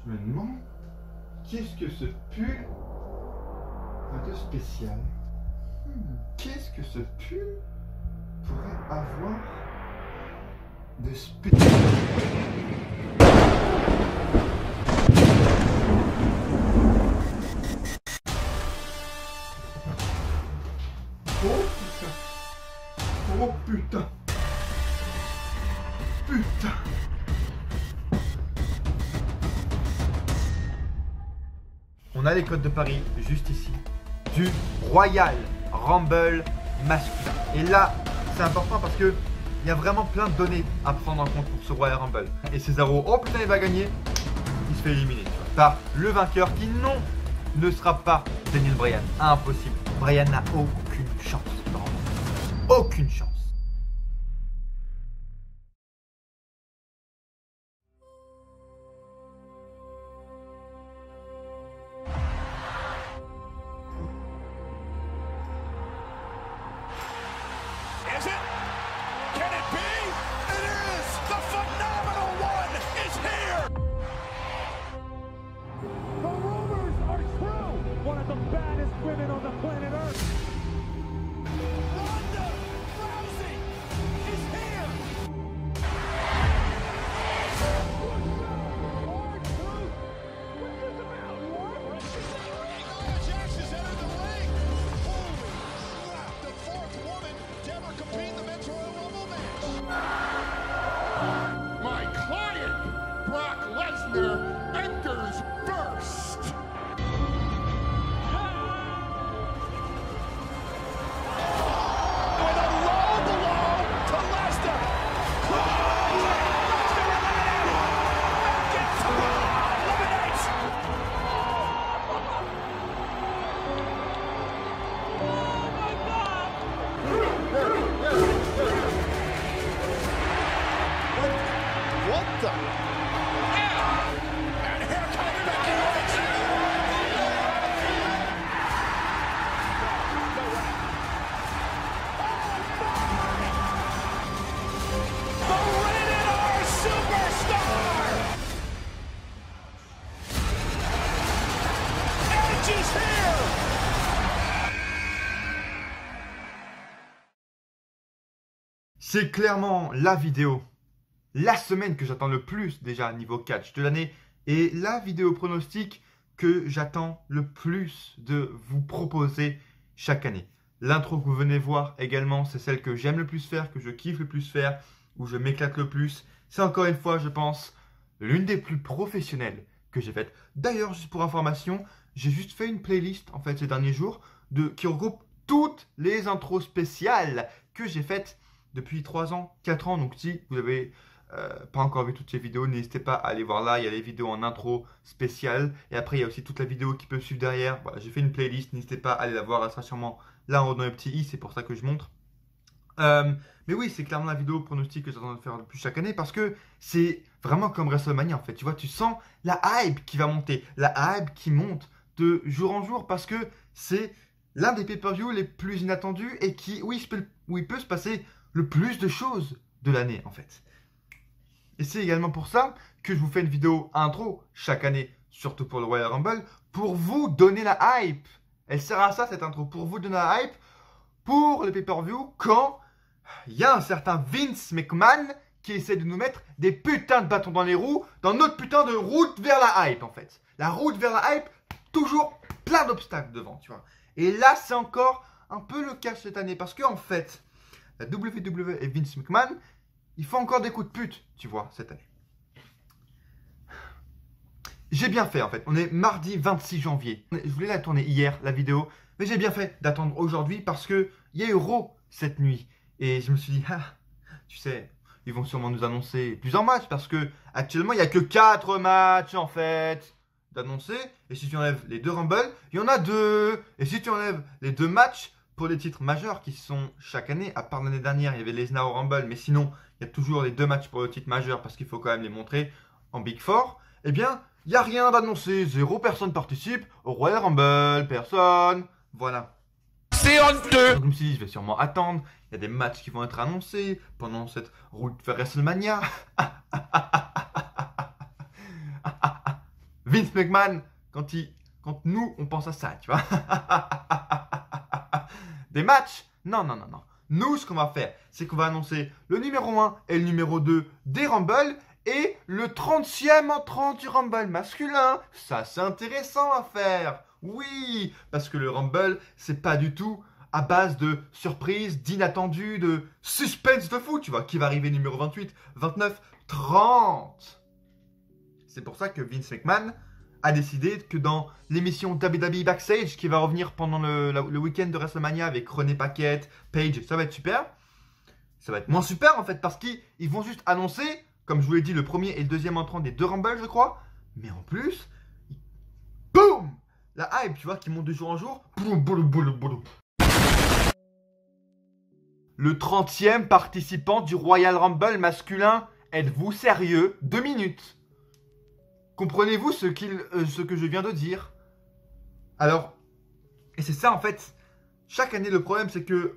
Je me demande, qu'est-ce que ce pull a de spécial? Qu'est-ce que ce pull pourrait avoir de spécial? Oh putain! Oh putain! Putain! On a les codes de Paris juste ici, du Royal Rumble masculin. Et là, c'est important parce que il y a vraiment plein de données à prendre en compte pour ce Royal Rumble. Et Cesaro, oh putain, il va gagner, il se fait éliminer par le vainqueur qui, non, ne sera pas Daniel Bryan. Impossible. Bryan n'a aucune chance. Aucune chance. Is it? Can it be? It is! The phenomenal one is here! The rumors are true! One of the baddest women on the planet Earth! Ronda Rousey is here! Nia Jax has entered the ring! Holy crap! The fourth woman to ever compete in the Men's Royal Rumble match! My client, Brock Lesnar, enters first! With a low blow to Lesnar. Lesnar eliminated. Gets eliminates. What the? And here comes Becky Lynch. The Rated R Superstar! Edge is here! C'est clairement la vidéo, la semaine que j'attends le plus déjà niveau catch de l'année et la vidéo pronostic que j'attends le plus de vous proposer chaque année. L'intro que vous venez voir également, c'est celle que j'aime le plus faire, que je kiffe le plus faire, où je m'éclate le plus. C'est encore une fois, je pense, l'une des plus professionnelles que j'ai faites. D'ailleurs, juste pour information, j'ai juste fait une playlist en fait ces derniers jours qui regroupe toutes les intros spéciales que j'ai faites depuis 3 ans, 4 ans. Donc si vous n'avez pas encore vu toutes ces vidéos, n'hésitez pas à aller voir là. Il y a les vidéos en intro spéciale. Et après, il y a aussi toute la vidéo qui peut suivre derrière. Voilà, j'ai fait une playlist. N'hésitez pas à aller la voir. Elle sera sûrement là en haut dans les petits i. C'est pour ça que je montre. Mais oui, c'est clairement la vidéo pronostic que j'attends de faire le plus chaque année. Parce que c'est vraiment comme WrestleMania en fait. Tu vois, tu sens la hype qui va monter. La hype qui monte de jour en jour. Parce que c'est l'un des pay-per-view les plus inattendus. Et où il peut se passer le plus de choses de l'année en fait. Et c'est également pour ça que je vous fais une vidéo intro chaque année, surtout pour le Royal Rumble, pour vous donner la hype. Elle sert à ça cette intro, pour vous donner la hype pour les pay-per-view quand il y a un certain Vince McMahon qui essaie de nous mettre des putains de bâtons dans les roues dans notre putain de route vers la hype en fait. La route vers la hype, toujours plein d'obstacles devant, tu vois. Et là, c'est encore un peu le cas cette année parce qu'en fait, la WWE et Vince McMahon, il faut encore des coups de pute, tu vois, cette année. J'ai bien fait, en fait. On est mardi 26 janvier. Je voulais la tourner hier, la vidéo. Mais j'ai bien fait d'attendre aujourd'hui parce qu'il y a eu Raw cette nuit. Et je me suis dit, ah, tu sais, ils vont sûrement nous annoncer plusieurs matchs. Parce que actuellement, il n'y a que 4 matchs, en fait, d'annoncer. Et si tu enlèves les 2 Rumble, il y en a 2. Et si tu enlèves les 2 matchs pour les titres majeurs qui sont chaque année, à part l'année dernière, il y avait Lesnar au Rumble, mais sinon, il y a toujours les 2 matchs pour le titre majeur parce qu'il faut quand même les montrer en Big Four. Eh bien, il n'y a rien d'annoncé. 0 personne participe au Royal Rumble. Personne. Voilà. C'est honteux! Donc, je me suis dit, je vais sûrement attendre. Il y a des matchs qui vont être annoncés pendant cette route vers WrestleMania. Vince McMahon, quand nous, on pense à ça, tu vois. Des matchs? Non, non, non, non. Nous, ce qu'on va faire, c'est qu'on va annoncer le numéro 1 et le numéro 2 des Rumble et le 30e entrant du Rumble masculin. Ça, c'est intéressant à faire. Oui, parce que le Rumble, c'est pas du tout à base de surprises, d'inattendus, de suspense de fou, tu vois. Qui va arriver numéro 28, 29, 30. C'est pour ça que Vince McMahon a décidé que dans l'émission WWE Backstage qui va revenir pendant le week-end de WrestleMania avec René Paquette, Paige, ça va être super. Ça va être moins super en fait parce qu'ils vont juste annoncer, comme je vous l'ai dit, le premier et le deuxième entrant des deux Rumble, je crois. Mais en plus, boum, la hype, tu vois, qui monte de jour en jour. Boum, boum, boum, boum. Le 30e participant du Royal Rumble masculin. Êtes-vous sérieux? 2 minutes. Comprenez-vous ce que je viens de dire? Alors, et c'est ça en fait, chaque année le problème c'est que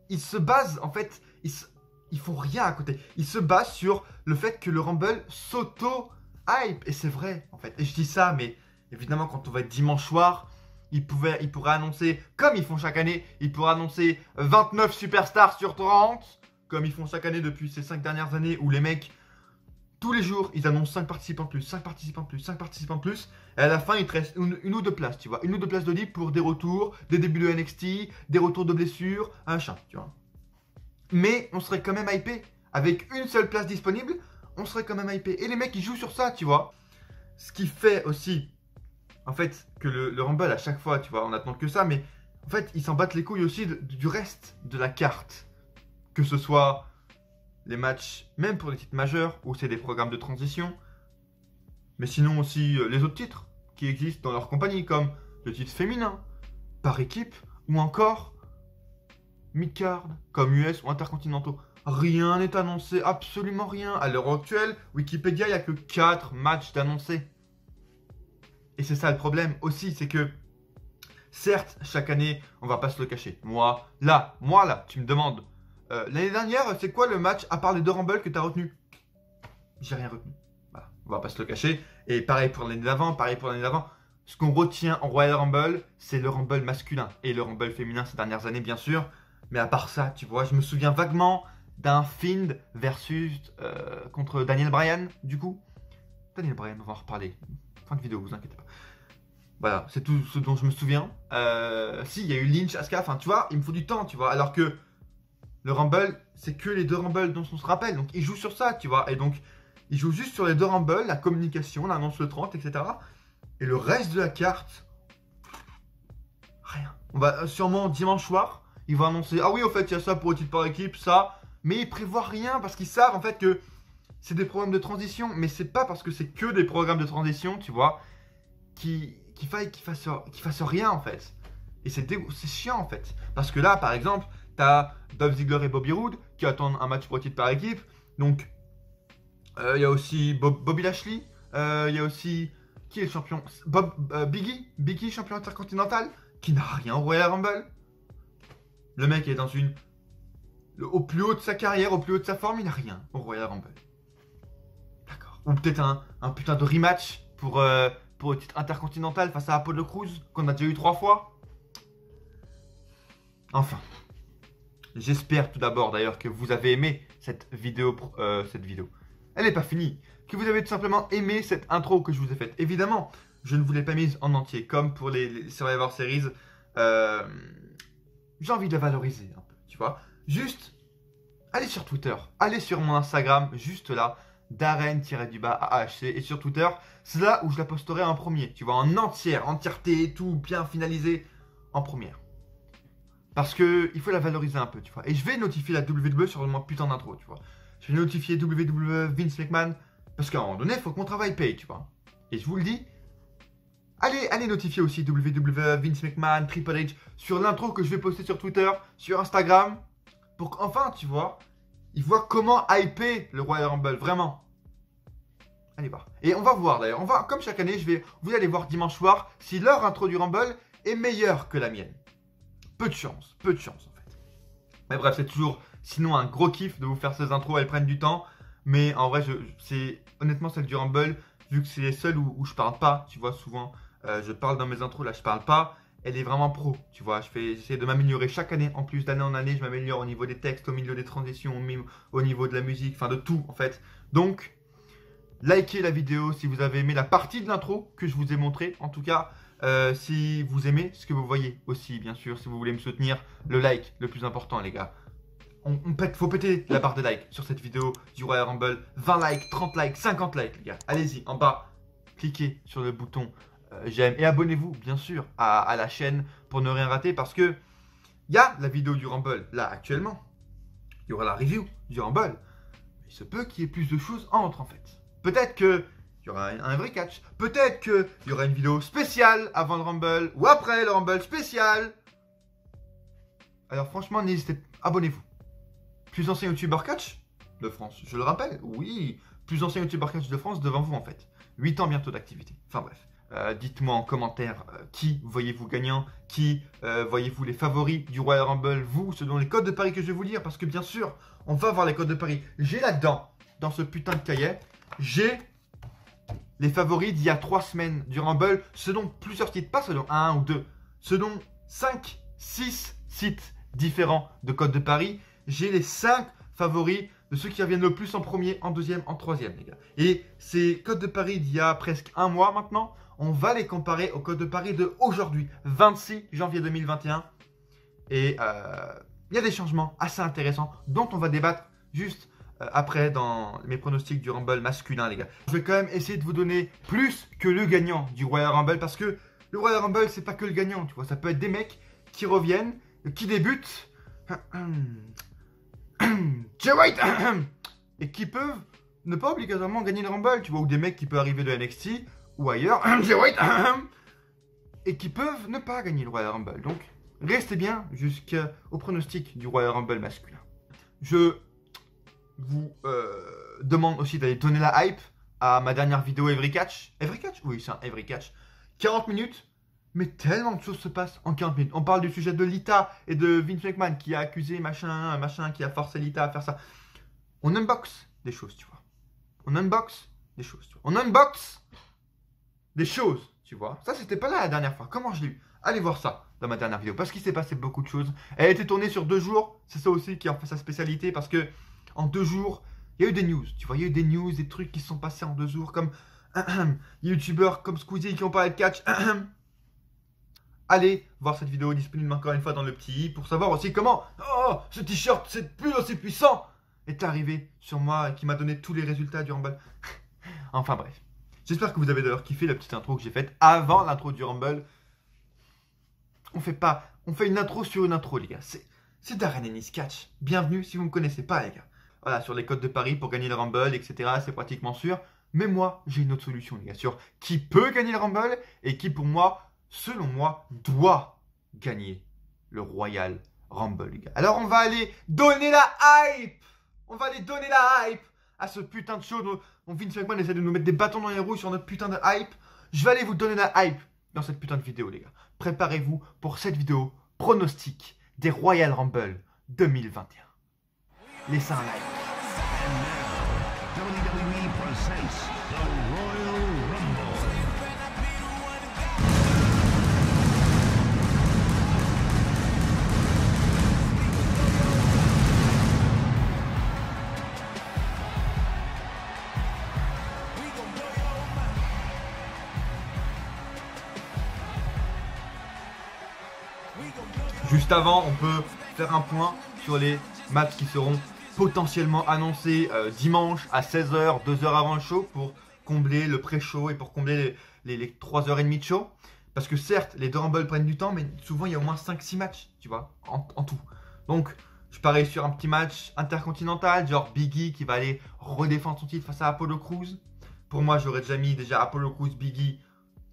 ils se basent en fait, ils font rien à côté. Ils se basent sur le fait que le Rumble s'auto-hype. Et c'est vrai en fait. Et je dis ça, mais évidemment quand on va être dimanche soir, ils pourraient annoncer, comme ils font chaque année, ils pourraient annoncer 29 superstars sur 30, comme ils font chaque année depuis ces 5 dernières années où les mecs... Tous les jours, ils annoncent 5 participants de plus, 5 participants de plus, 5 participants de plus. Et à la fin, il te reste une ou deux places, tu vois. Une ou deux places de libre pour des retours, des débuts de NXT, des retours de blessures, un chat, tu vois. Mais on serait quand même hypé. Avec une seule place disponible, on serait quand même hypé. Et les mecs, ils jouent sur ça, tu vois. Ce qui fait aussi, en fait, que le Rumble, à chaque fois, tu vois, on attend que ça. Mais en fait, ils s'en battent les couilles aussi du reste de la carte. Que ce soit... les matchs, même pour les titres majeurs, où c'est des programmes de transition. Mais sinon aussi les autres titres qui existent dans leur compagnie, comme le titre féminin, par équipe, ou encore mid-card, comme US ou intercontinentaux. Rien n'est annoncé, absolument rien. À l'heure actuelle, Wikipédia, il n'y a que 4 matchs d'annoncés. Et c'est ça le problème aussi, c'est que, certes, chaque année, on va pas se le cacher. Moi là, tu me demandes... l'année dernière, c'est quoi le match à part les deux Rumble que tu as retenu? J'ai rien retenu. Voilà, on va pas se le cacher. Et pareil pour l'année d'avant, Ce qu'on retient en Royal Rumble, c'est le Rumble masculin et le Rumble féminin ces dernières années, bien sûr. Mais à part ça, tu vois, je me souviens vaguement d'un Fiend versus contre Daniel Bryan, du coup. Daniel Bryan, on va en reparler. Fin de vidéo, vous inquiétez pas. Voilà, c'est tout ce dont je me souviens. Si, il y a eu Lynch, Asuka, enfin, tu vois, il me faut du temps, tu vois. Alors que le Rumble, c'est que les deux Rumble dont on se rappelle. Donc, ils jouent sur ça, tu vois. Et donc, ils jouent juste sur les deux Rumble, la communication, l'annonce le 30, etc. Et le reste de la carte, rien. On va sûrement dimanche soir, ils vont annoncer, ah oui, au fait, il y a ça pour le titre par équipe, ça. Mais ils prévoient rien parce qu'ils savent, en fait, que c'est des programmes de transition. Mais c'est pas parce que c'est que des programmes de transition, tu vois, qu'il faille qu'ils fassent rien, en fait. Et c'est chiant, en fait. Parce que là, par exemple... T'as Dolph Ziggler et Bobby Roode qui attendent un match pour titre par équipe. Donc, il y a aussi Bobby Lashley. Il y a aussi... Qui est le champion? Biggie, champion intercontinental, qui n'a rien au Royal Rumble. Le mec est au plus haut de sa carrière, au plus haut de sa forme, il n'a rien au Royal Rumble. D'accord. Ou peut-être un putain de rematch pour le titre intercontinental face à Apollo Crews, qu'on a déjà eu 3 fois. Enfin... J'espère tout d'abord d'ailleurs que vous avez aimé cette vidéo. Elle n'est pas finie. Que vous avez tout simplement aimé cette intro que je vous ai faite. Évidemment, je ne vous l'ai pas mise en entier. Comme pour les Survivor Series. J'ai envie de la valoriser un peu. Tu vois. Juste, allez sur Twitter. Allez sur mon Instagram. Juste là. Darren-AHC. Et sur Twitter, c'est là où je la posterai en premier. Tu vois, en entièreté, tout bien finalisé en première. Parce que il faut la valoriser un peu, tu vois. Et je vais notifier la WWE sur mon putain d'intro, tu vois. Je vais notifier WWE Vince McMahon. Parce qu'à un moment donné, il faut que mon travail paye, tu vois. Et je vous le dis. Allez notifier aussi WWE Vince McMahon, Triple H sur l'intro que je vais poster sur Twitter, sur Instagram. Pour qu'enfin, tu vois, ils voient comment hyper le Royal Rumble, vraiment. Allez voir. Et on va voir d'ailleurs. Comme chaque année, vous allez voir dimanche soir si leur intro du Rumble est meilleure que la mienne. Peu de chance en fait. Mais bref, c'est toujours sinon un gros kiff de vous faire ces intros, elles prennent du temps. Mais en vrai, honnêtement, celle du Rumble, vu que c'est les seuls où je parle pas, tu vois, souvent, je parle dans mes intros, là, je parle pas. Elle est vraiment pro, tu vois. J'essaie de m'améliorer chaque année. En plus, d'année en année, je m'améliore au niveau des textes, au milieu des transitions, au niveau de la musique, enfin de tout, en fait. Donc, likez la vidéo si vous avez aimé la partie de l'intro que je vous ai montré. En tout cas, si vous aimez ce que vous voyez aussi, bien sûr, si vous voulez me soutenir, le like, le plus important, les gars. Faut péter la barre de like sur cette vidéo du Royal Rumble. 20 likes, 30 likes, 50 likes, les gars. Allez-y, en bas, cliquez sur le bouton j'aime et abonnez-vous, bien sûr, à la chaîne pour ne rien rater parce que il y a la vidéo du Rumble, là, actuellement. Il y aura la review du Rumble. Il se peut qu'il y ait plus de choses entre, en fait. Peut-être qu'il y aura un vrai catch. Peut-être qu'il y aura une vidéo spéciale avant le Rumble ou après le Rumble spécial. Alors, franchement, n'hésitez pas, abonnez-vous. Plus ancien youtubeur catch de France, je le rappelle, oui, plus ancien youtubeur catch de France devant vous en fait. 8 ans bientôt d'activité. Enfin bref, dites-moi en commentaire qui voyez-vous gagnant, qui voyez-vous les favoris du Royal Rumble, vous, selon les codes de paris que je vais vous lire, parce que bien sûr, on va voir les codes de paris. J'ai là-dedans, dans ce putain de cahier, j'ai les favoris d'il y a 3 semaines du Rumble, selon plusieurs sites, pas selon un ou deux, selon 5, 6 sites différents de codes de paris. J'ai les 5 favoris de ceux qui reviennent le plus en premier, en deuxième, en troisième, les gars. Et ces codes de paris d'il y a presque un mois maintenant, on va les comparer aux codes de paris de aujourd'hui, 26 janvier 2021. Et il y a des changements assez intéressants dont on va débattre juste après dans mes pronostics du Rumble masculin, les gars. Je vais quand même essayer de vous donner plus que le gagnant du Royal Rumble parce que le Royal Rumble, c'est pas que le gagnant, tu vois. Ça peut être des mecs qui reviennent, qui débutent. Jay White et qui peuvent ne pas obligatoirement gagner le Rumble, tu vois, ou des mecs qui peuvent arriver de NXT ou ailleurs, Jay White et qui peuvent ne pas gagner le Royal Rumble. Donc, restez bien jusqu'au pronostic du Royal Rumble masculin. Je vous demande aussi d'aller donner la hype à ma dernière vidéo Every Catch. Every Catch? Oui, c'est un Every Catch. 40 minutes. Mais tellement de choses se passent en 40 minutes. On parle du sujet de Lita et de Vince McMahon qui a accusé machin, qui a forcé Lita à faire ça. On unbox des choses, tu vois. On unbox des choses, tu vois. On unbox des choses, tu vois. Ça, c'était pas là la dernière fois. Comment je l'ai eu? Allez voir ça dans ma dernière vidéo. Parce qu'il s'est passé beaucoup de choses. Elle a été tournée sur 2 jours. C'est ça aussi qui en fait sa spécialité. Parce que en 2 jours, il y a eu des news. Tu vois, il y a eu des news, des trucs qui se sont passés en 2 jours. Comme youtubeurs comme Squeezie qui ont parlé de catch. Allez voir cette vidéo disponible encore une fois dans le petit i pour savoir aussi comment ce t-shirt, c'est plus aussi puissant, est arrivé sur moi et qui m'a donné tous les résultats du Rumble. Enfin bref. J'espère que vous avez d'ailleurs kiffé la petite intro que j'ai faite avant l'intro du Rumble. On fait une intro sur une intro, les gars. C'est Darren Ennis Catch. Bienvenue si vous ne me connaissez pas, les gars. Voilà, sur les codes de paris pour gagner le Rumble, etc. C'est pratiquement sûr. Mais moi, j'ai une autre solution, les gars, sur qui peut gagner le Rumble et qui, pour moi, selon moi, doit gagner le Royal Rumble, les gars. Alors, on va aller donner la hype. On va aller donner la hype à ce putain de show. Vince McMahon essaie de nous mettre des bâtons dans les roues sur notre putain de hype. Je vais aller vous donner la hype dans cette putain de vidéo, les gars. Préparez-vous pour cette vidéo pronostic des Royal Rumble 2021. Laissez un like. WWE presents the Royal Rumble. Juste avant, on peut faire un point sur les matchs qui seront potentiellement annoncés dimanche à 16h, 2 heures avant le show pour combler le pré-show et pour combler les 3h30 de show. Parce que certes, les deux Rumble prennent du temps, mais souvent il y a au moins 5-6 matchs, tu vois, en tout. Donc, je parie sur un petit match intercontinental, genre Big E qui va aller redéfendre son titre face à Apollo Crews. Pour moi, j'aurais déjà mis Apollo Crews, Big E,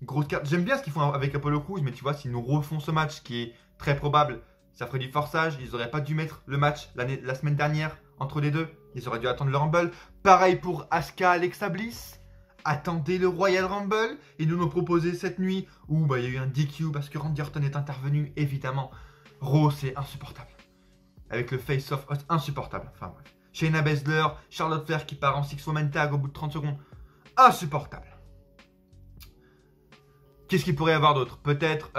grosse carte. J'aime bien ce qu'ils font avec Apollo Crews, mais tu vois, s'ils nous refont ce match qui est très probable, ça ferait du forçage. Ils n'auraient pas dû mettre le match la semaine dernière entre les deux. Ils auraient dû attendre le Rumble. Pareil pour Asuka, Alexa Bliss. Attendez le Royal Rumble. Ils nous l'ont proposé cette nuit où il y a eu un DQ parce que Randy Orton est intervenu, évidemment. Raw, c'est insupportable. Avec le face-off insupportable. Enfin bref. Shayna Baszler, Charlotte Flair qui part en Six Woman Tag au bout de 30 secondes. Insupportable. Qu'est-ce qu'il pourrait y avoir d'autre? Peut-être,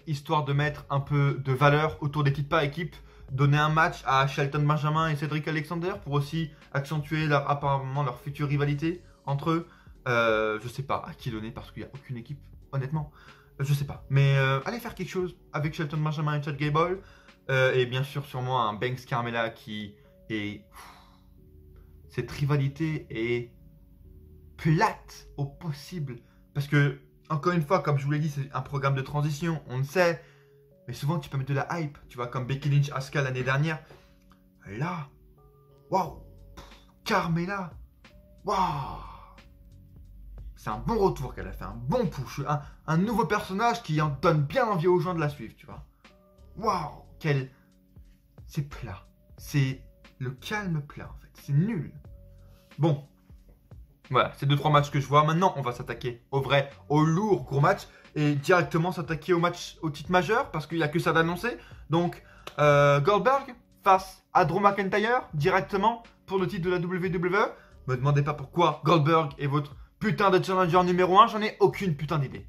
histoire de mettre un peu de valeur autour des titres par équipe, donner un match à Shelton Benjamin et Cedric Alexander pour aussi accentuer apparemment leur future rivalité entre eux. Je sais pas à qui donner parce qu'il n'y a aucune équipe, honnêtement. Je sais pas. Mais allez faire quelque chose avec Shelton Benjamin et Chad Gable. Et bien sûr, sûrement un Banks Carmella qui est... Cette rivalité est plate au possible. Parce que, encore une fois, comme je vous l'ai dit, c'est un programme de transition, on le sait. Mais souvent, tu peux mettre de la hype. Tu vois, comme Becky Lynch, Asuka l'année dernière. Là, waouh, Carmella, waouh. C'est un bon retour qu'elle a fait, un bon push, un nouveau personnage qui en donne bien envie aux gens de la suivre, tu vois. Waouh, c'est plat. C'est le calme plat, en fait. C'est nul. Bon, voilà, c'est 2-3 matchs que je vois. Maintenant, on va s'attaquer au lourd gros match et directement s'attaquer au titre majeur parce qu'il n'y a que ça d'annoncer. Donc, Goldberg face à Drew McIntyre directement pour le titre de la WWE. Me demandez pas pourquoi Goldberg est votre putain de challenger numéro 1, j'en ai aucune putain d'idée.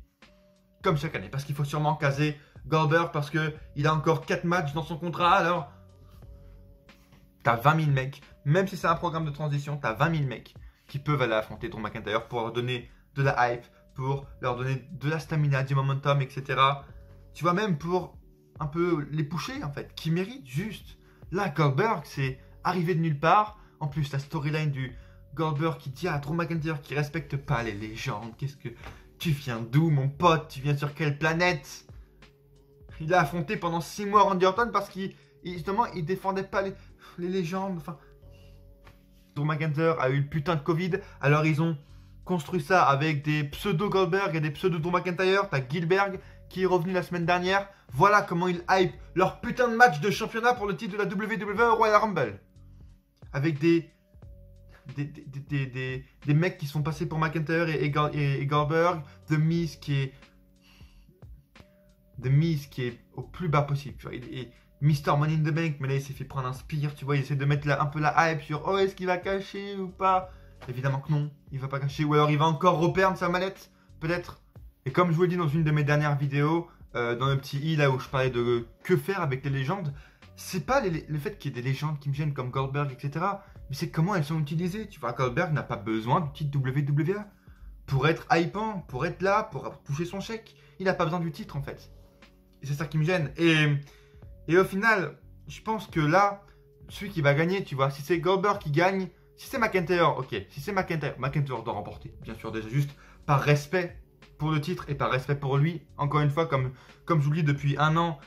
Comme chaque année, parce qu'il faut sûrement caser Goldberg parce qu'il a encore 4 matchs dans son contrat, alors... T'as 20 000 mecs, même si c'est un programme de transition, t'as 20 000 mecs qui peuvent aller affronter Drew McIntyre pour leur donner de la hype, pour leur donner de la stamina, du momentum, etc. Tu vois, même pour un peu les pusher, en fait, qui méritent juste. Là, Goldberg, c'est arrivé de nulle part. En plus, la storyline du Goldberg qui dit à Drew McIntyre qui respecte pas les légendes. Qu'est-ce que... Tu viens d'où, mon pote? Tu viens sur quelle planète? Il a affronté pendant 6 mois Randy Orton parce qu'il justement, il défendait pas les légendes. Enfin, Drew McIntyre a eu le putain de Covid. Alors, ils ont construit ça avec des pseudo Goldberg et des pseudo Drew McIntyre. T'as Gilbert qui est revenu la semaine dernière. Voilà comment ils hype leur putain de match de championnat pour le titre de la WWE Royal Rumble. Avec des mecs qui sont passés pour McIntyre et Goldberg. The Miz qui est au plus bas possible. Tu vois. Et Mr. Money in the Bank, mais là il s'est fait prendre un spear. Tu vois, il essaie de mettre un peu la hype sur est-ce qu'il va cacher ou pas. Évidemment que non, il va pas cacher. Ou alors il va encore reperdre sa mallette, peut-être. Et comme je vous l'ai dit dans une de mes dernières vidéos, dans le petit i là où je parlais de que faire avec les légendes, c'est pas le fait qu'il y ait des légendes qui me gênent comme Goldberg, etc. Mais c'est comment elles sont utilisées. Tu vois, Goldberg n'a pas besoin du titre WWE pour être hypant, pour être là, pour toucher son chèque. Il n'a pas besoin du titre en fait. Et c'est ça qui me gêne. Et au final, je pense que là, celui qui va gagner, tu vois, si c'est Goldberg qui gagne, si c'est McIntyre, ok. Si c'est McIntyre doit remporter. Bien sûr, déjà juste par respect pour le titre et par respect pour lui. Encore une fois, comme je vous le dis depuis un an,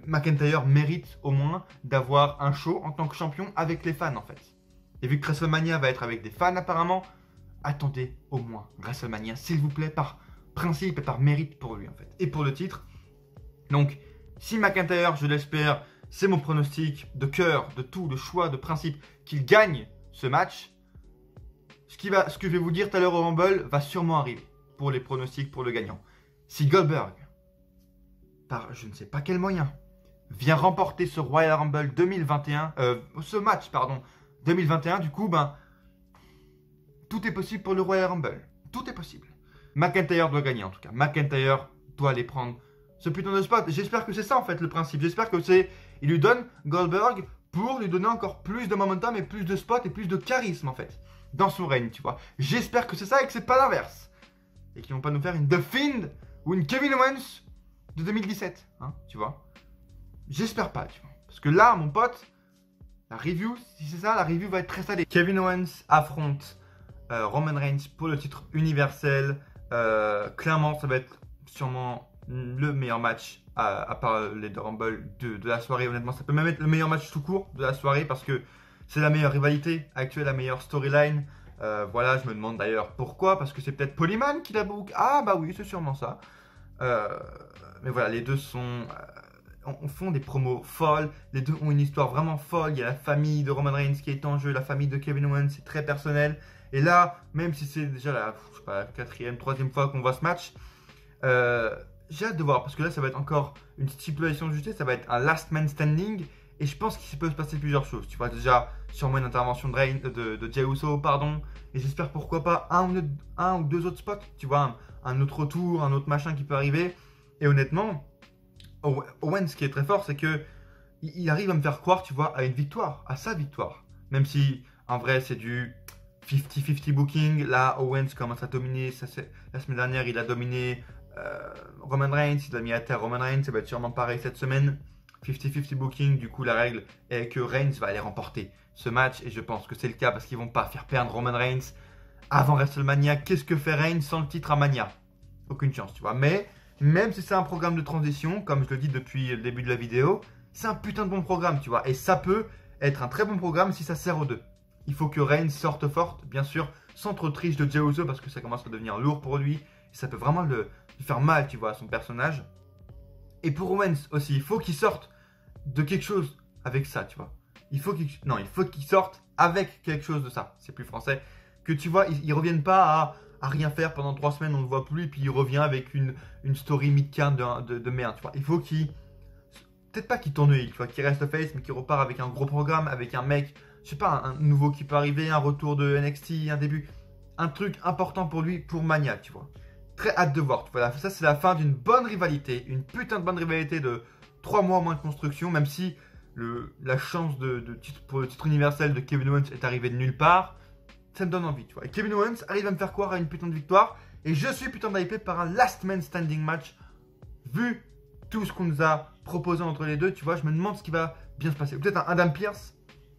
McIntyre mérite au moins d'avoir un show en tant que champion avec les fans en fait. Et vu que WrestleMania va être avec des fans apparemment, attendez au moins WrestleMania s'il vous plaît par principe et par mérite pour lui en fait. Et pour le titre. Donc si McIntyre, je l'espère, c'est mon pronostic de cœur, de tout, de choix, de principe, qu'il gagne ce match. Ce que je vais vous dire tout à l'heure au Rumble va sûrement arriver pour les pronostics pour le gagnant. Si Goldberg, par je ne sais pas quel moyen, vient remporter ce Royal Rumble 2021, ce match, pardon, 2021, du coup, ben, tout est possible pour le Royal Rumble. Tout est possible. McIntyre doit gagner en tout cas. McIntyre doit aller prendre ce putain de spot. J'espère que c'est ça en fait le principe. J'espère que c'est... Il lui donne Goldberg pour lui donner encore plus de momentum et plus de spots et plus de charisme en fait. Dans son règne, tu vois. J'espère que c'est ça et que c'est pas l'inverse. Et qu'ils vont pas nous faire une The Fiend ou une Kevin Owens de 2017. Hein, tu vois. J'espère pas, tu vois. Parce que là, mon pote, la review, si c'est ça, la review va être très salée. Kevin Owens affronte Roman Reigns pour le titre universel. Clairement, ça va être sûrement le meilleur match à part les deux Rumble de la soirée. Honnêtement, ça peut même être le meilleur match tout court de la soirée parce que c'est la meilleure rivalité actuelle, la meilleure storyline. Voilà, je me demande d'ailleurs pourquoi, parce que c'est peut-être Polyman qui la book. Ah bah oui, c'est sûrement ça. Mais voilà, les deux font des promos folles. Les deux ont une histoire vraiment folle. Il y a la famille de Roman Reigns qui est en jeu, la famille de Kevin Owens, c'est très personnel. Et là, même si c'est déjà la 4e, 3e fois qu'on voit ce match, j'ai hâte de voir parce que là, ça va être encore une stipulation de justice. Ça va être un last man standing. Et je pense qu'il peut se passer plusieurs choses. Tu vois, déjà, sûrement une intervention de Jey Uso, pardon. Et j'espère pourquoi pas un ou deux autres spots. Tu vois, un autre retour, un autre machin qui peut arriver. Et honnêtement, Owens, ce qui est très fort, c'est que il arrive à me faire croire, tu vois, à une victoire, à sa victoire. Même si, en vrai, c'est du 50-50 booking. Là, Owens commence à dominer. La semaine dernière, il a dominé Roman Reigns. Il a mis à terre Roman Reigns. Ça va être sûrement pareil cette semaine. 50-50 booking. Du coup, la règle est que Reigns va aller remporter ce match. Et je pense que c'est le cas parce qu'ils vont pas faire perdre Roman Reigns avant WrestleMania. Qu'est-ce que fait Reigns sans le titre à Mania? Aucune chance, tu vois. Mais même si c'est un programme de transition, comme je le dis depuis le début de la vidéo, c'est un putain de bon programme, tu vois. Et ça peut être un très bon programme si ça sert aux deux. Il faut que Reigns sorte forte, bien sûr, sans trop triche de Jey Uso parce que ça commence à devenir lourd pour lui. Et ça peut vraiment lui faire mal, tu vois, à son personnage. Et pour Owens aussi, il faut qu'il sorte de quelque chose avec ça, tu vois. Il faut qu'il sorte avec quelque chose de ça. C'est plus français. Que tu vois, ils reviennent pas à rien faire pendant 3 semaines, on ne le voit plus, et puis il revient avec une story mid-card de merde, tu vois. Il faut qu'il... Peut-être pas qu'il tourne heel, tu vois, qu'il reste face, mais qu'il repart avec un gros programme, avec un mec, je sais pas, un nouveau qui peut arriver, un retour de NXT, un début. Un truc important pour lui, pour Mania, tu vois. Très hâte de voir. Voilà, ça c'est la fin d'une bonne rivalité, une putain de bonne rivalité de 3 mois moins de construction, même si la chance pour le titre universel de Kevin Owens est arrivée de nulle part. Ça me donne envie, tu vois. Et Kevin Owens arrive à me faire croire à une putain de victoire. Et je suis putain d'hypé par un last man standing match. Vu tout ce qu'on nous a proposé entre les deux, tu vois, je me demande ce qui va bien se passer. Peut-être un Adam Pearce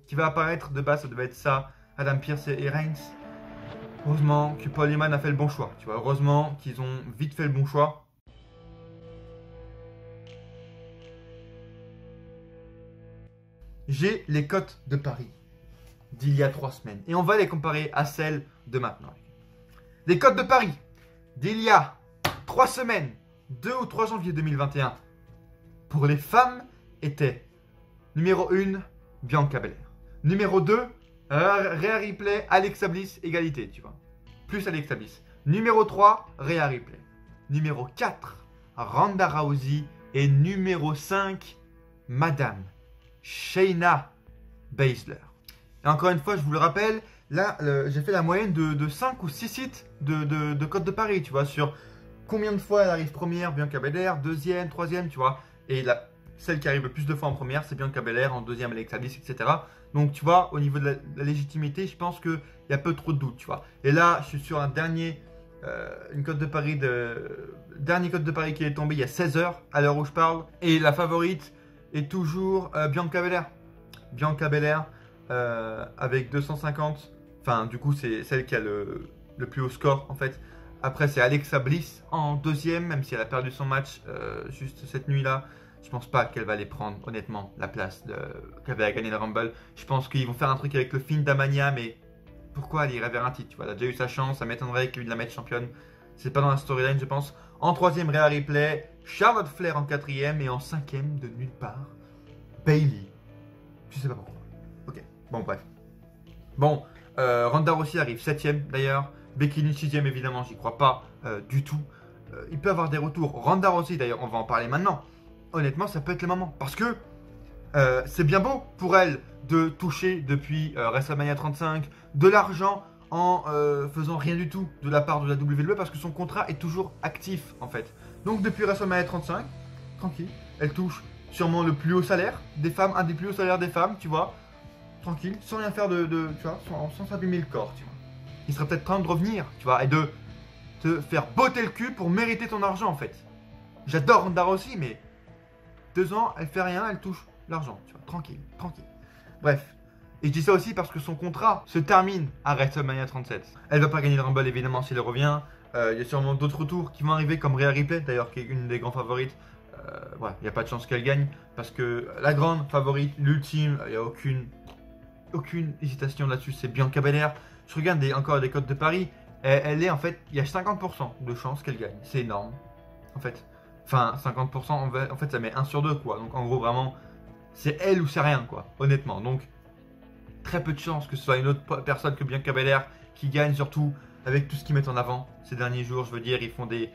qui va apparaître. De base, ça devait être ça. Adam Pearce et Reigns. Heureusement que Paul Heyman a fait le bon choix. Tu vois, heureusement qu'ils ont vite fait le bon choix. J'ai les cotes de Paris d'il y a 3 semaines. Et on va les comparer à celles de maintenant. Les cotes de Paris d'il y a 3 semaines, 2 ou 3 janvier 2021, pour les femmes étaient numéro 1, Bianca Belair. Numéro 2, Rhea Ripley, Alexa Bliss, égalité, tu vois. Plus Alexa Bliss. Numéro 3, Rhea Ripley. Numéro 4, Ronda Rousey. Et numéro 5, Madame Shayna Baszler. Et encore une fois, je vous le rappelle, là, j'ai fait la moyenne de 5 ou 6 sites de cotes de Paris, tu vois, sur combien de fois elle arrive première, Bianca Belair, deuxième, troisième, tu vois. Et celle qui arrive le plus de fois en première, c'est Bianca Belair, en deuxième, Alexa Bliss, etc. Donc, tu vois, au niveau de la légitimité, je pense qu'il y a peu trop de doute, tu vois. Et là, je suis sur un dernier cote de Paris qui est tombé il y a 16 heures, à l'heure où je parle. Et la favorite est toujours Bianca Belair. Bianca Belair avec 250. Enfin, du coup, c'est celle qui a le plus haut score, en fait. Après, c'est Alexa Bliss en deuxième, même si elle a perdu son match juste cette nuit-là. Je pense pas qu'elle va aller prendre, honnêtement, la place qu'elle va gagner le Rumble. Je pense qu'ils vont faire un truc avec le film d'Amania, mais pourquoi elle irait vers un titre, tu vois. Elle a déjà eu sa chance, ça m'étonnerait qu'ils la mettent championne. C'est pas dans la storyline, je pense. En troisième, Rhea Ripley. Charlotte Flair en quatrième. Et en cinquième, de nulle part, Bayley. Je sais pas pourquoi. Ok, bon, bref. Bon, Ronda Rousey arrive 7ème d'ailleurs. Becky Lynch 6ème, évidemment, j'y crois pas du tout. Il peut avoir des retours. Ronda Rousey, d'ailleurs, on va en parler maintenant. Honnêtement, ça peut être le moment. Parce que c'est bien beau pour elle de toucher depuis WrestleMania 35 de l'argent en faisant rien du tout de la part de la WWE parce que son contrat est toujours actif en fait. Donc depuis WrestleMania 35, tranquille, elle touche sûrement le plus haut salaire des femmes, un des plus hauts salaires des femmes, tu vois, tranquille, sans rien faire tu vois, sans s'abîmer le corps, tu vois. Il serait peut-être temps de revenir, tu vois, et de te faire botter le cul pour mériter ton argent en fait. J'adore Ronda Rousey, mais 2 ans, elle fait rien, elle touche l'argent, tu vois, tranquille, tranquille. Bref. Et je dis ça aussi parce que son contrat se termine à WrestleMania 37. Elle va pas gagner le Rumble évidemment si elle revient. Il y a sûrement d'autres retours qui vont arriver comme Rhea Ripley d'ailleurs qui est une des grandes favorites. Ouais, il n'y a pas de chance qu'elle gagne parce que la grande favorite, l'ultime, il n'y a aucune hésitation là-dessus, c'est Bianca Belair. Je regarde encore des cotes de Paris. Elle est en fait, il y a 50% de chance qu'elle gagne. C'est énorme en fait. Enfin 50% en fait ça met 1 sur 2 quoi. Donc en gros vraiment c'est elle ou c'est rien quoi, honnêtement. Donc très peu de chances que ce soit une autre personne que Bianca Belair qui gagne, surtout avec tout ce qu'ils mettent en avant ces derniers jours. Je veux dire, ils font des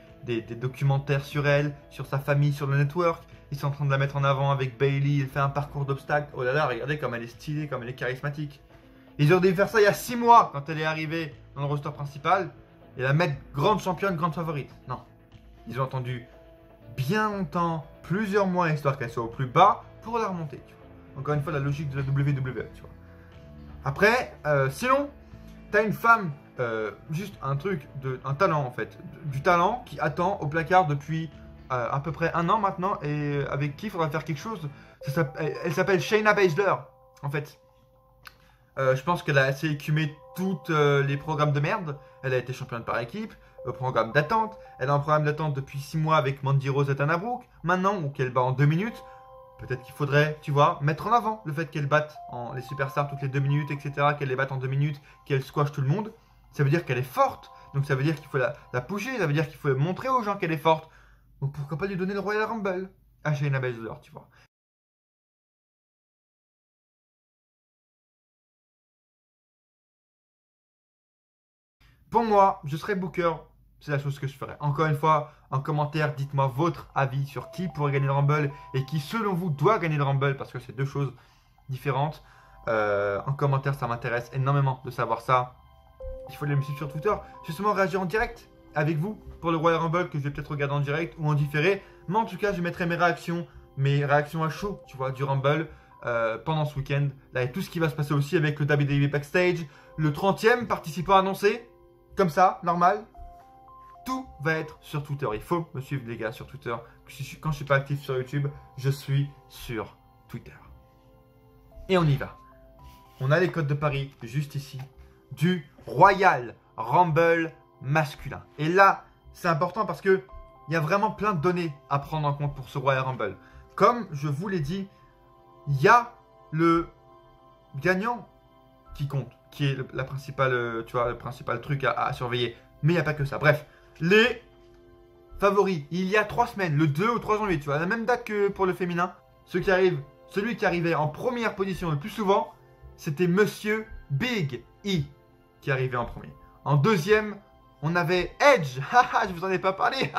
documentaires sur elle, sur sa famille, sur le network. Ils sont en train de la mettre en avant avec Bayley. Elle fait un parcours d'obstacles. Oh là là, regardez comme elle est stylée, comme elle est charismatique. Ils auraient dû faire ça il y a 6 mois quand elle est arrivée dans le roster principal. Et la mettre grande championne, grande favorite. Non. Ils ont attendu bien longtemps, plusieurs mois, histoire qu'elle soit au plus bas pour la remonter. Tu vois. Encore une fois, la logique de la WWE. Tu vois. Après, sinon, t'as une femme, juste un truc, un talent en fait. Du talent qui attend au placard depuis à peu près 1 an maintenant. Et avec qui il faudra faire quelque chose. Elle s'appelle Shayna Baszler, en fait. Je pense qu'elle a assez écumé tous les programmes de merde. Elle a été championne par équipe, programme d'attente. Elle a un programme d'attente depuis 6 mois avec Mandy Rose et Dana Brooke. Maintenant, ou qu'elle bat en 2 minutes, peut-être qu'il faudrait, tu vois, mettre en avant le fait qu'elle batte les superstars toutes les 2 minutes, etc. Qu'elle les batte en 2 minutes, qu'elle squash tout le monde. Ça veut dire qu'elle est forte. Donc ça veut dire qu'il faut la pusher, ça veut dire qu'il faut montrer aux gens qu'elle est forte. Donc pourquoi pas lui donner le Royal Rumble à Shayna Baszler, tu vois. Pour moi, je serais Booker, c'est la chose que je ferais. Encore une fois, en commentaire, dites-moi votre avis sur qui pourrait gagner le Rumble et qui, selon vous, doit gagner le Rumble parce que c'est 2 choses différentes. En commentaire, ça m'intéresse énormément de savoir ça. Il faut aller me suivre sur Twitter, justement réagir en direct avec vous pour le Royal Rumble que je vais peut-être regarder en direct ou en différé. Mais en tout cas, je mettrai mes réactions à chaud, tu vois, du Rumble pendant ce week-end. Là, et tout ce qui va se passer aussi avec le WWE Backstage, le 30e participant annoncé. Comme ça, normal, tout va être sur Twitter. Il faut me suivre les gars sur Twitter. Quand je suis pas actif sur YouTube, je suis sur Twitter. Et on y va. On a les codes de Paris juste ici. Du Royal Rumble masculin. Et là, c'est important parce que il y a vraiment plein de données à prendre en compte pour ce Royal Rumble. Comme je vous l'ai dit, il y a le gagnant qui compte, qui est la principale, tu vois, le principal truc à surveiller. Mais il n'y a pas que ça. Bref, les favoris, il y a 3 semaines, le 2 ou 3 janvier, tu vois, la même date que pour le féminin. Celui qui arrivait en première position le plus souvent, c'était Monsieur Big E qui arrivait en premier. En deuxième, on avait Edge. Haha, je vous en ai pas parlé.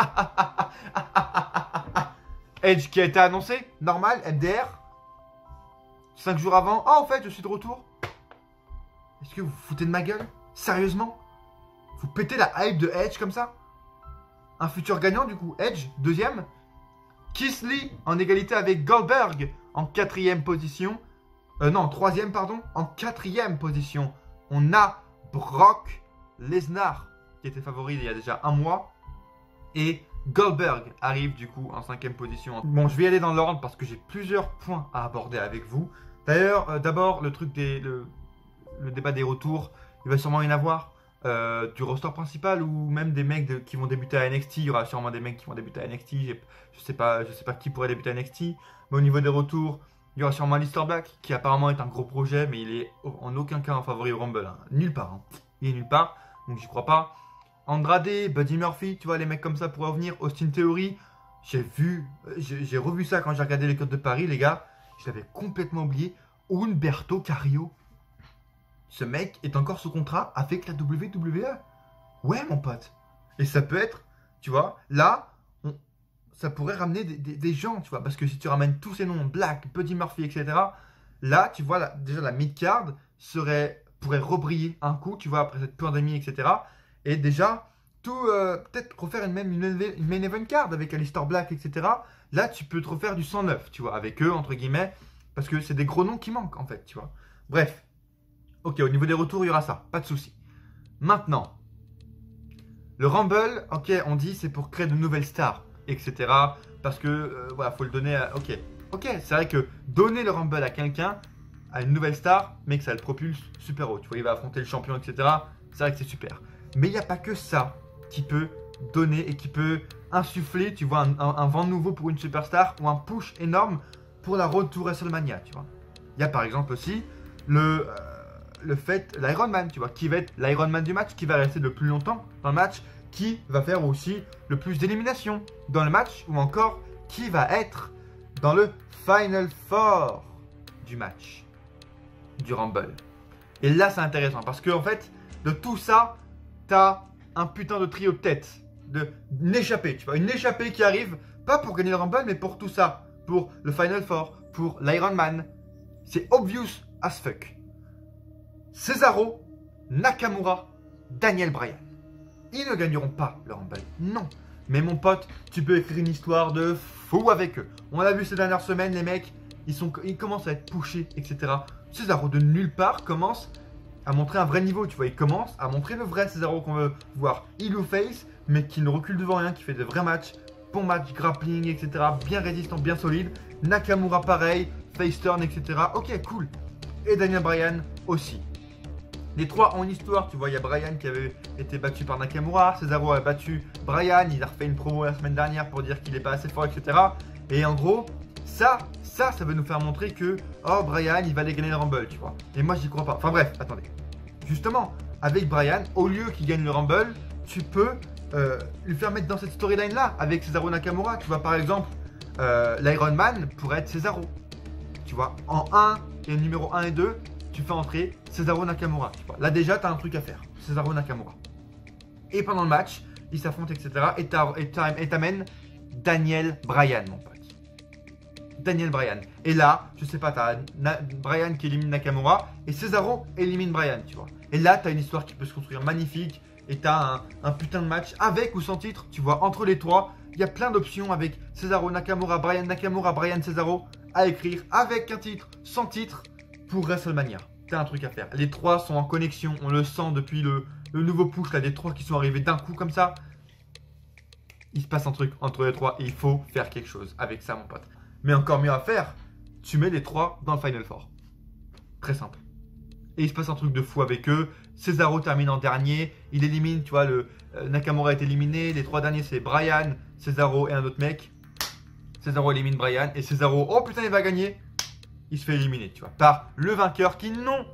Edge qui a été annoncé, normal, MDR. 5 jours avant, ah en fait, je suis de retour. Est-ce que vous vous foutez de ma gueule? Sérieusement? Vous pétez la hype de Edge comme ça? Un futur gagnant du coup, Edge, deuxième. Keith Lee en égalité avec Goldberg en 4e position. Non, 3e pardon, en 4e position. On a Brock Lesnar qui était favori il y a déjà 1 mois. Et Goldberg arrive du coup en 5e position. Bon, je vais y aller dans l'ordre parce que j'ai plusieurs points à aborder avec vous. D'ailleurs, d'abord, le truc le débat des retours, il va sûrement y en avoir du roster principal ou même des mecs qui vont débuter à NXT. Il y aura sûrement des mecs qui vont débuter à NXT. Je sais pas qui pourrait débuter à NXT. Mais au niveau des retours, il y aura sûrement Aleister Black qui apparemment est un gros projet, mais il est en aucun cas un favori au Rumble. Hein. Nulle part. Hein. Il est nulle part, donc j'y crois pas. Andrade, Buddy Murphy, tu vois, les mecs comme ça pourraient revenir. Austin Theory, j'ai revu ça quand j'ai regardé les codes de Paris, les gars. Je l'avais complètement oublié. Humberto Carrillo. Ce mec est encore sous contrat avec la WWE. Ouais, mon pote. Et ça peut être, tu vois, là, ça pourrait ramener des gens, tu vois. Parce que si tu ramènes tous ces noms, Black, Buddy Murphy, etc., là, tu vois, déjà la mid-card pourrait rebriller un coup, tu vois, après cette pandémie, etc. Et déjà, peut-être refaire une main event card avec Aleister Black, etc. Là, tu peux te refaire du 109, tu vois, avec eux, entre guillemets. Parce que c'est des gros noms qui manquent, en fait, tu vois. Bref. Ok, au niveau des retours, il y aura ça. Pas de souci. Maintenant, le Rumble, ok, on dit c'est pour créer de nouvelles stars, etc. Parce que, voilà, faut le donner à... Ok, c'est vrai que donner le Rumble à quelqu'un, à une nouvelle star, mais que ça le propulse super haut. Tu vois, il va affronter le champion, etc. C'est vrai que c'est super. Mais il n'y a pas que ça qui peut donner et qui peut insuffler, tu vois, un vent nouveau pour une superstar ou un push énorme pour la road to WrestleMania, tu vois. Il y a par exemple aussi l'Iron Man, tu vois, qui va être l'Iron Man du match, qui va rester le plus longtemps dans le match, qui va faire aussi le plus d'éliminations dans le match, ou encore qui va être dans le Final Four du match, du Rumble. Et là, c'est intéressant, parce que en fait, de tout ça, t'as un putain de trio de tête, une échappée, tu vois, une échappée qui arrive, pas pour gagner le Rumble, mais pour tout ça, pour le Final Four, pour l'Iron Man. C'est obvious as fuck. Cesaro, Nakamura, Daniel Bryan. Ils ne gagneront pas le Rumble, non. Mais mon pote, tu peux écrire une histoire de fou avec eux. On l'a vu ces dernières semaines, les mecs, ils commencent à être pushés, etc. Cesaro de nulle part commence à montrer un vrai niveau, tu vois. Il commence à montrer le vrai Cesaro qu'on veut voir. Il ou face, mais qui ne recule devant rien, qui fait de vrais matchs. Bon match, grappling, etc. Bien résistant, bien solide. Nakamura pareil, face turn, etc. Ok, cool. Et Daniel Bryan aussi. Les trois ont une histoire, tu vois, il y a Bryan qui avait été battu par Nakamura, Cesaro a battu Bryan, il a refait une promo la semaine dernière pour dire qu'il n'est pas assez fort, etc. Et en gros, ça veut nous faire montrer que, oh, Bryan, il va aller gagner le Rumble, tu vois. Et moi, j'y crois pas. Enfin bref, attendez. Justement, avec Bryan, au lieu qu'il gagne le Rumble, tu peux lui faire mettre dans cette storyline-là, avec Cesaro Nakamura. Tu vois, par exemple, l'Iron Man pourrait être Cesaro. Tu vois, en 1 et numéro 1 et 2, tu fais entrer Cesaro Nakamura. Tu vois. Là déjà, tu as un truc à faire. Cesaro Nakamura. Et pendant le match, ils s'affrontent, etc. Et t'amènes Daniel Bryan, mon pote. Daniel Bryan. Et là, je sais pas, tu as Bryan qui élimine Nakamura et Cesaro élimine Bryan, tu vois. Et là, tu as une histoire qui peut se construire magnifique. Et tu as un putain de match avec ou sans titre, tu vois. Entre les trois, il y a plein d'options avec Cesaro Nakamura, Bryan Cesaro à écrire avec un titre, sans titre. Pour WrestleMania, t'as un truc à faire. Les trois sont en connexion, on le sent depuis le nouveau push là, des trois qui sont arrivés d'un coup comme ça. Il se passe un truc entre les trois et il faut faire quelque chose avec ça, mon pote. Mais encore mieux à faire, tu mets les trois dans le Final Four. Très simple. Et il se passe un truc de fou avec eux. Cesaro termine en dernier, il élimine, tu vois, Nakamura est éliminé. Les trois derniers, c'est Bryan, Cesaro et un autre mec. Cesaro élimine Bryan et Cesaro, oh putain, il va gagner. Il se fait éliminer, tu vois, par le vainqueur qui, non,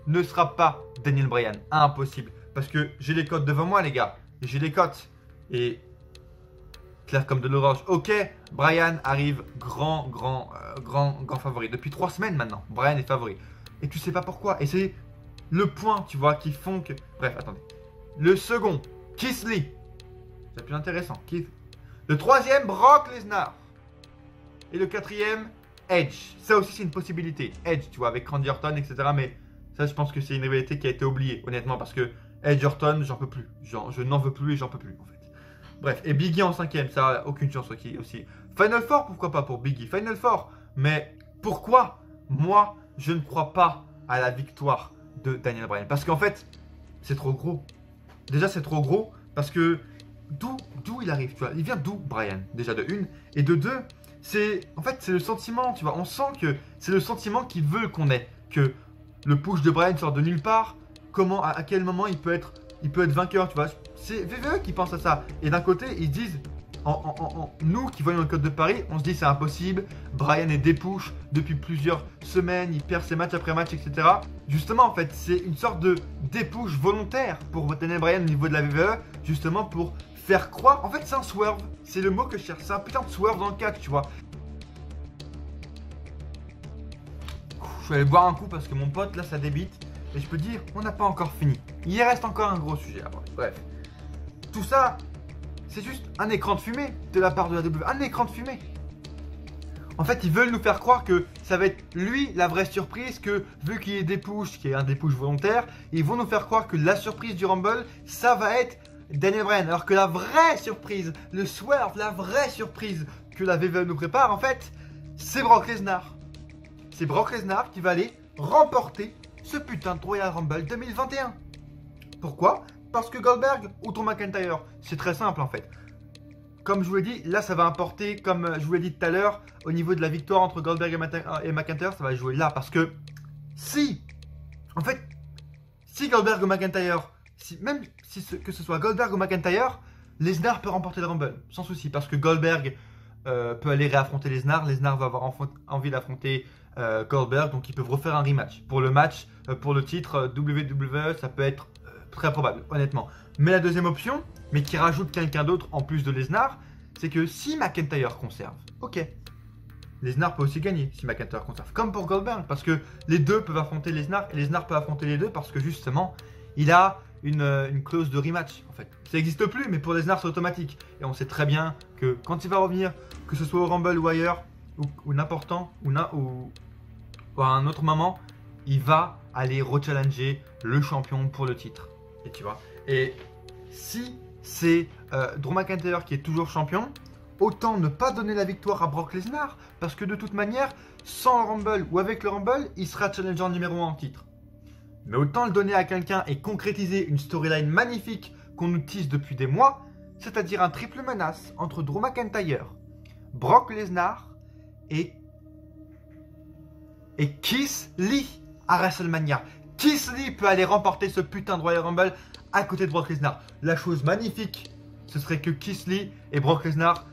ne sera pas Daniel Bryan. Impossible. Parce que j'ai les cotes devant moi, les gars. J'ai les cotes. Et clair comme de l'orange. Ok, Bryan arrive grand favori. Depuis 3 semaines maintenant, Bryan est favori. Et tu sais pas pourquoi. Et c'est le point, tu vois, qui font que... Bref, attendez. Le second, Keith Lee. C'est plus intéressant. Le troisième, Brock Lesnar. Et le quatrième... Edge, ça aussi c'est une possibilité. Edge, tu vois, avec Randy Orton, etc. Mais ça, je pense que c'est une rivalité qui a été oubliée, honnêtement, parce que Edge Orton, j'en peux plus. Je n'en veux plus et j'en peux plus, en fait. Bref, et Biggie en 5ème, ça a aucune chance aussi. Final Four, pourquoi pas pour Biggie? Final Four, mais pourquoi moi, je ne crois pas à la victoire de Daniel Bryan? Parce qu'en fait, c'est trop gros. Déjà, c'est trop gros parce que d'où il arrive, tu vois. Il vient d'où, Bryan? Déjà de une, et de deux. En fait, c'est le sentiment, tu vois. On sent que c'est le sentiment qu'ils veulent qu'on ait. Que le push de Bryan sort de nulle part. Comment, à quel moment il peut être vainqueur, tu vois. C'est VVE qui pense à ça. Et d'un côté, ils disent, nous qui voyons le code de Paris, on se dit c'est impossible. Bryan est dépush depuis plusieurs semaines. Il perd ses matchs après match, etc. Justement, en fait, c'est une sorte de dépush volontaire pour Daniel Bryan au niveau de la VVE. Justement, pour faire croire, en fait c'est un swerve, c'est le mot que je cherche, c'est un putain de swerve dans le catch, tu vois. Je vais aller boire un coup parce que mon pote là ça débite et je peux dire on n'a pas encore fini. Il reste encore un gros sujet à voir. Bref, tout ça c'est juste un écran de fumée de la part de la WWE, un écran de fumée. En fait ils veulent nous faire croire que ça va être lui la vraie surprise, que vu qu'il est des push, qui est un des push volontaire, ils vont nous faire croire que la surprise du Rumble ça va être Daniel Bryan, alors que la vraie surprise, le swerve, la vraie surprise que la WWE nous prépare, en fait, c'est Brock Lesnar. C'est Brock Lesnar qui va aller remporter ce putain de Royal Rumble 2021. Pourquoi? Parce que Goldberg ou Drew McIntyre, c'est très simple en fait. Comme je vous l'ai dit, là ça va importer, comme je vous l'ai dit tout à l'heure, au niveau de la victoire entre Goldberg et McIntyre, ça va jouer là. Parce que si Goldberg ou McIntyre, que ce soit Goldberg ou McIntyre, Lesnar peut remporter le Rumble, sans souci. Parce que Goldberg peut aller réaffronter Lesnar. Lesnar va avoir envie d'affronter Goldberg, donc ils peuvent refaire un rematch. Pour le match, pour le titre WWE, ça peut être très probable, honnêtement. Mais la deuxième option, mais qui rajoute quelqu'un d'autre en plus de Lesnar, c'est que si McIntyre conserve, ok, Lesnar peut aussi gagner si McIntyre conserve. Comme pour Goldberg, parce que les deux peuvent affronter Lesnar, et Lesnar peut affronter les deux parce que justement, il a une clause de rematch en fait. Ça n'existe plus, mais pour Lesnar c'est automatique. Et on sait très bien que quand il va revenir, que ce soit au Rumble ou ailleurs, ou n'important, ou à un autre moment, il va aller rechallenger le champion pour le titre. Et tu vois. Et si c'est Drew McIntyre qui est toujours champion, autant ne pas donner la victoire à Brock Lesnar, parce que de toute manière, sans le Rumble ou avec le Rumble, il sera challenger numéro 1 en titre. Mais autant le donner à quelqu'un et concrétiser une storyline magnifique qu'on nous tease depuis des mois, c'est-à-dire un triple menace entre Drew McIntyre, Brock Lesnar et Keith Lee à WrestleMania. Keith Lee peut aller remporter ce putain de Royal Rumble à côté de Brock Lesnar. La chose magnifique, ce serait que Keith Lee et Brock Lesnar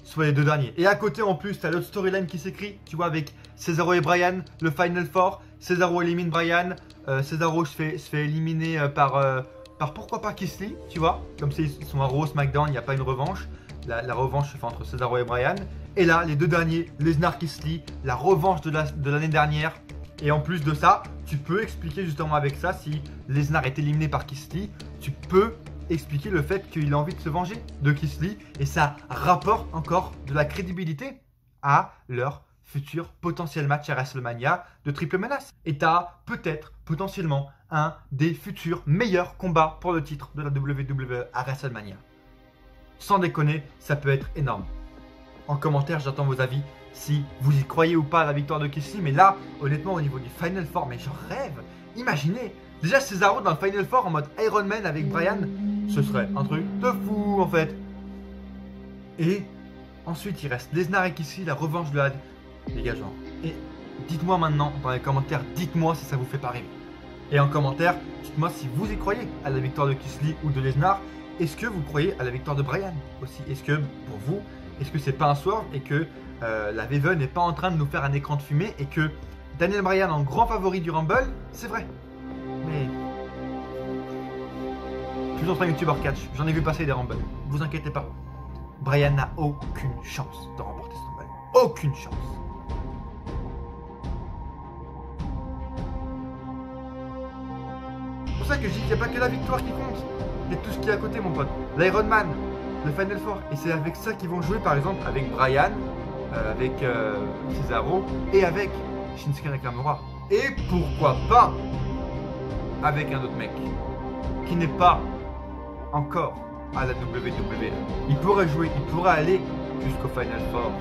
soient les deux derniers. Et à côté, en plus, tu as l'autre storyline qui s'écrit, tu vois, avec Cesaro et Bryan, le Final Four. Cesaro élimine Bryan, Cesaro se fait éliminer par pourquoi pas Keith Lee, tu vois. Comme s'ils sont à Raw, SmackDown, il n'y a pas une revanche. La revanche se fait entre Cesaro et Bryan. Et là, les deux derniers, Lesnar, Keith Lee, la revanche de l'année dernière. Et en plus de ça, tu peux expliquer justement avec ça, si Lesnar est éliminé par Keith Lee, tu peux expliquer le fait qu'il a envie de se venger de Keith Lee. Et ça rapporte encore de la crédibilité à leur futur potentiel match à WrestleMania de triple menace. Et tu as peut-être, potentiellement, un des futurs meilleurs combats pour le titre de la WWE à WrestleMania. Sans déconner, ça peut être énorme. En commentaire, j'attends vos avis. Si vous y croyez ou pas à la victoire de Keith Lee, mais là, honnêtement, au niveau du Final Four, mais j'en rêve. Imaginez, déjà Cesaro dans le Final Four en mode Iron Man avec Bryan, ce serait un truc de fou en fait. Et ensuite, il reste Lesnar et Keith Lee, la revanche de la... Les gars, genre. Et dites-moi maintenant dans les commentaires, dites-moi si ça vous fait pas rêver. Et en commentaire, dites-moi si vous y croyez à la victoire de Keith Lee ou de Lesnar. Est-ce que vous croyez à la victoire de Bryan aussi? Est-ce que pour vous, est-ce que c'est pas un swerve et que la VVE n'est pas en train de nous faire un écran de fumée et que Daniel Bryan en grand favori du Rumble, c'est vrai. Mais je suis en train de YouTuber catch, j'en ai vu passer des Rumble. Vous inquiétez pas. Bryan n'a aucune chance de remporter ce Rumble. Aucune chance. C'est pour ça que je dis qu'il n'y a pas que la victoire qui compte. Il y a tout ce qui est à côté, mon pote. L'Iron Man, le Final Four. Et c'est avec ça qu'ils vont jouer, par exemple, avec Bryan, avec Cesaro et avec Shinsuke Nakamura. Et pourquoi pas avec un autre mec qui n'est pas encore à la WWE. Il pourrait jouer, il pourrait aller jusqu'au Final Four.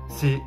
C'est